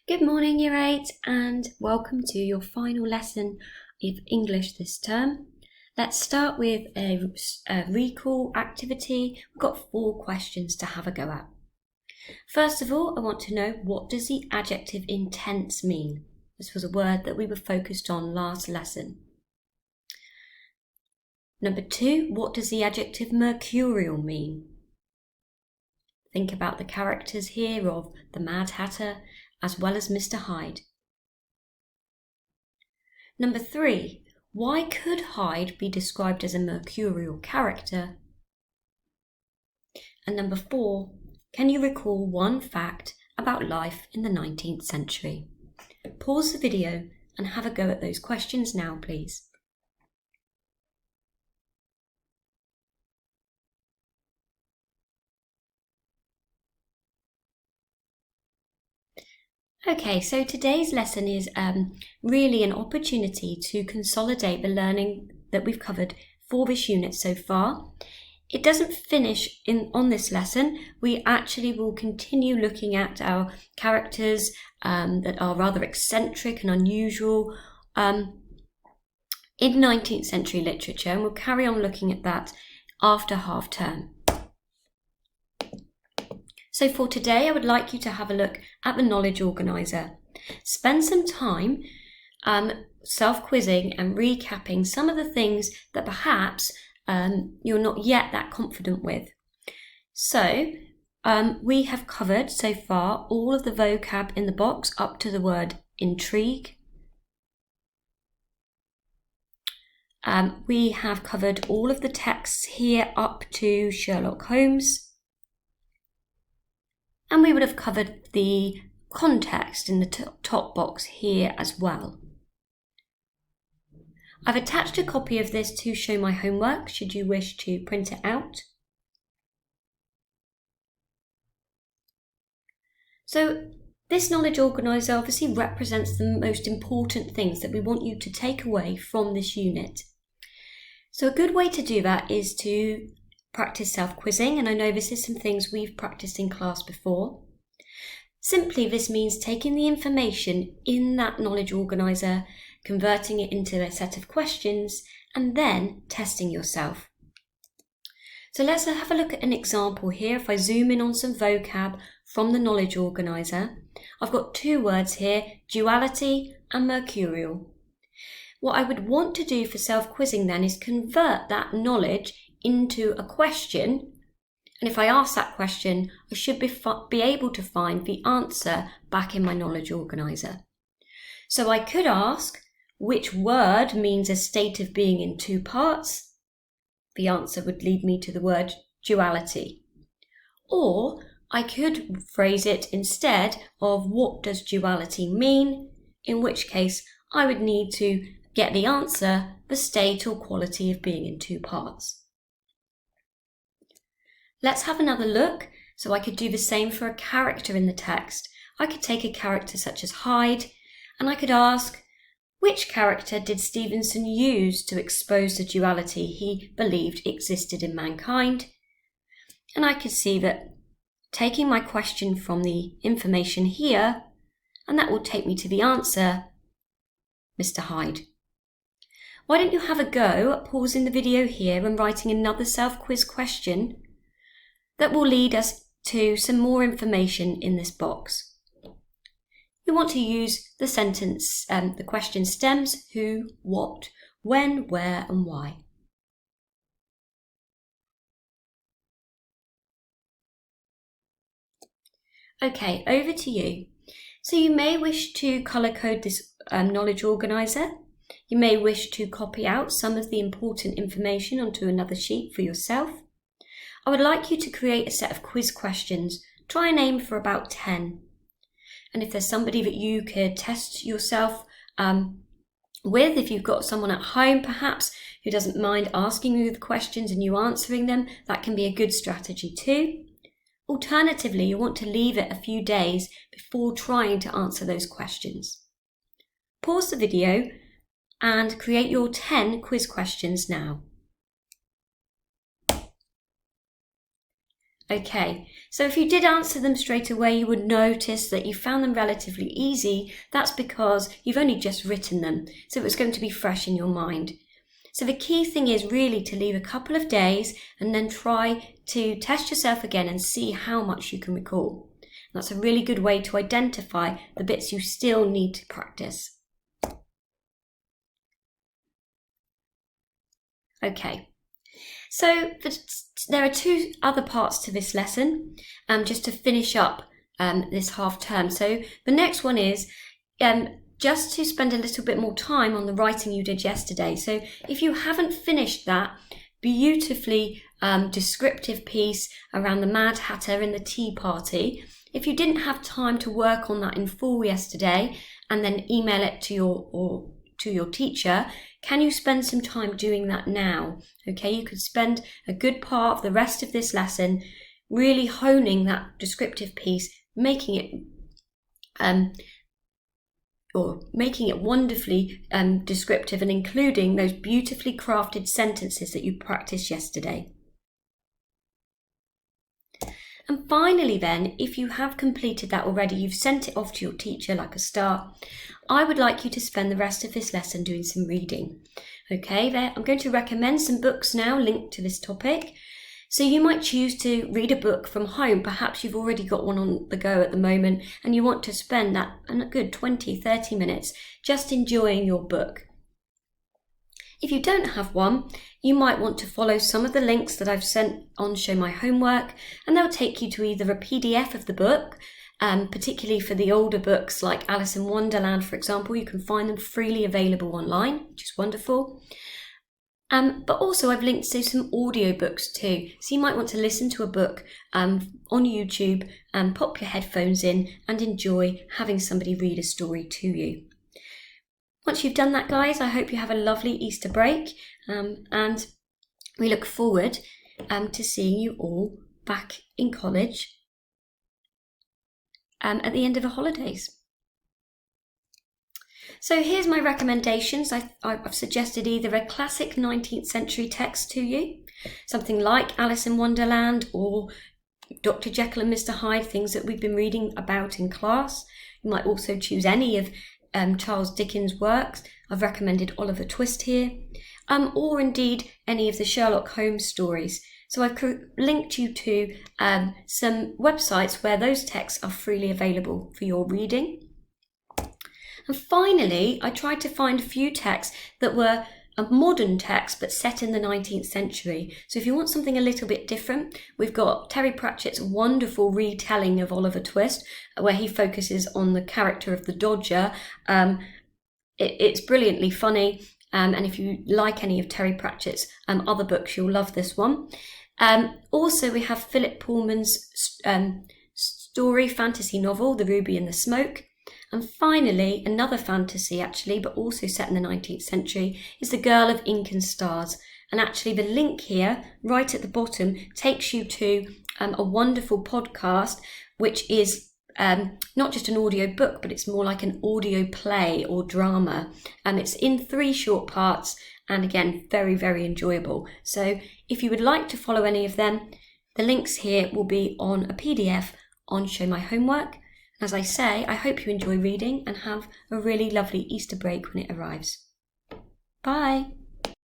Good morning, Year 8, and welcome to your final lesson of English this term. Let's start with a recall activity. We've got 4 questions to have a go at. First of all, I want to know, what does the adjective intense mean? This was a word that we were focused on last lesson. Number 2, what does the adjective mercurial mean? Think about the characters here of the Mad Hatter as well as Mr. Hyde. Number 3, why could Hyde be described as a mercurial character? And number 4, can you recall one fact about life in the 19th century? Pause the video and have a go at those questions now, please. Okay, so today's lesson is really an opportunity to consolidate the learning that we've covered for this unit so far. It doesn't finish on this lesson. We actually will continue looking at our characters that are rather eccentric and unusual in 19th century literature, and we'll carry on looking at that after half term. So for today, I would like you to have a look at the knowledge organiser. Spend some time self-quizzing and recapping some of the things that perhaps you're not yet that confident with. So we have covered so far all of the vocab in the box up to the word intrigue. We have covered all of the texts here up to Sherlock Holmes. And we would have covered the context in the top box here as well. I've attached a copy of this to show my homework, should you wish to print it out. So this knowledge organiser obviously represents the most important things that we want you to take away from this unit. So a good way to do that is to practice self-quizzing, and I know this is some things we've practiced in class before. Simply, this means taking the information in that knowledge organiser, converting it into a set of questions, and then testing yourself. So let's have a look at an example here. If I zoom in on some vocab from the knowledge organiser, I've got 2 words here, duality and mercurial. What I would want to do for self-quizzing then is convert that knowledge into a question, and if I ask that question, I should be able to find the answer back in my knowledge organiser. So I could ask, which word means a state of being in 2 parts? The answer would lead me to the word duality. Or I could phrase it instead of, what does duality mean? In which case I would need to get the answer, the state or quality of being in 2 parts. Let's have another look. So I could do the same for a character in the text. I could take a character such as Hyde, and I could ask, which character did Stevenson use to expose the duality he believed existed in mankind? And I could see that taking my question from the information here, and that will take me to the answer, Mr. Hyde. Why don't you have a go at pausing the video here and writing another self-quiz question that will lead us to some more information in this box. You want to use the sentence, the question stems, who, what, when, where and why. Okay, over to you. So you may wish to colour code this knowledge organiser. You may wish to copy out some of the important information onto another sheet for yourself. I would like you to create a set of quiz questions. Try and aim for about 10. And if there's somebody that you could test yourself with, if you've got someone at home perhaps who doesn't mind asking you the questions and you answering them, that can be a good strategy too. Alternatively, you want to leave it a few days before trying to answer those questions. Pause the video and create your 10 quiz questions now. Okay, so if you did answer them straight away, you would notice that you found them relatively easy. That's because you've only just written them, so it's going to be fresh in your mind. So the key thing is really to leave a couple of days and then try to test yourself again and see how much you can recall. That's a really good way to identify the bits you still need to practice. Okay. So there are two other parts to this lesson, just to finish up this half term. So the next one is just to spend a little bit more time on the writing you did yesterday. So if you haven't finished that beautifully descriptive piece around the Mad Hatter and the Tea Party, if you didn't have time to work on that in full yesterday and then email it to your teacher, can you spend some time doing that now? Okay, you could spend a good part of the rest of this lesson really honing that descriptive piece, making it wonderfully descriptive and including those beautifully crafted sentences that you practiced yesterday. And finally then, if you have completed that already, you've sent it off to your teacher like a star, I would like you to spend the rest of this lesson doing some reading. Okay, I'm going to recommend some books now linked to this topic. So you might choose to read a book from home. Perhaps you've already got one on the go at the moment and you want to spend that a good 20-30 minutes just enjoying your book. If you don't have one, you might want to follow some of the links that I've sent on Show My Homework, and they'll take you to either a PDF of the book, particularly for the older books like Alice in Wonderland, for example. You can find them freely available online, which is wonderful. But also I've linked to some audiobooks too. So you might want to listen to a book on YouTube and pop your headphones in and enjoy having somebody read a story to you. Once you've done that, guys, I hope you have a lovely Easter break, and we look forward to seeing you all back in college at the end of the holidays. So here's my recommendations. I've suggested either a classic 19th century text to you, something like Alice in Wonderland or Dr. Jekyll and Mr. Hyde, things that we've been reading about in class. You might also choose any of Charles Dickens' works. I've recommended Oliver Twist here, or indeed any of the Sherlock Holmes stories. So I've linked you to some websites where those texts are freely available for your reading. And finally, I tried to find a few texts that were a modern text but set in the 19th century. So if you want something a little bit different, we've got Terry Pratchett's wonderful retelling of Oliver Twist, where he focuses on the character of the Dodger. It's brilliantly funny, and if you like any of Terry Pratchett's other books, you'll love this one. Also, we have Philip Pullman's story fantasy novel, The Ruby and the Smoke. And finally, another fantasy actually, but also set in the 19th century, is The Girl of Ink and Stars. And actually the link here, right at the bottom, takes you to a wonderful podcast, which is not just an audio book, but it's more like an audio play or drama. It's in 3 short parts, and again, very, very enjoyable. So if you would like to follow any of them, the links here will be on a PDF on Show My Homework. As I say, I hope you enjoy reading and have a really lovely Easter break when it arrives. Bye!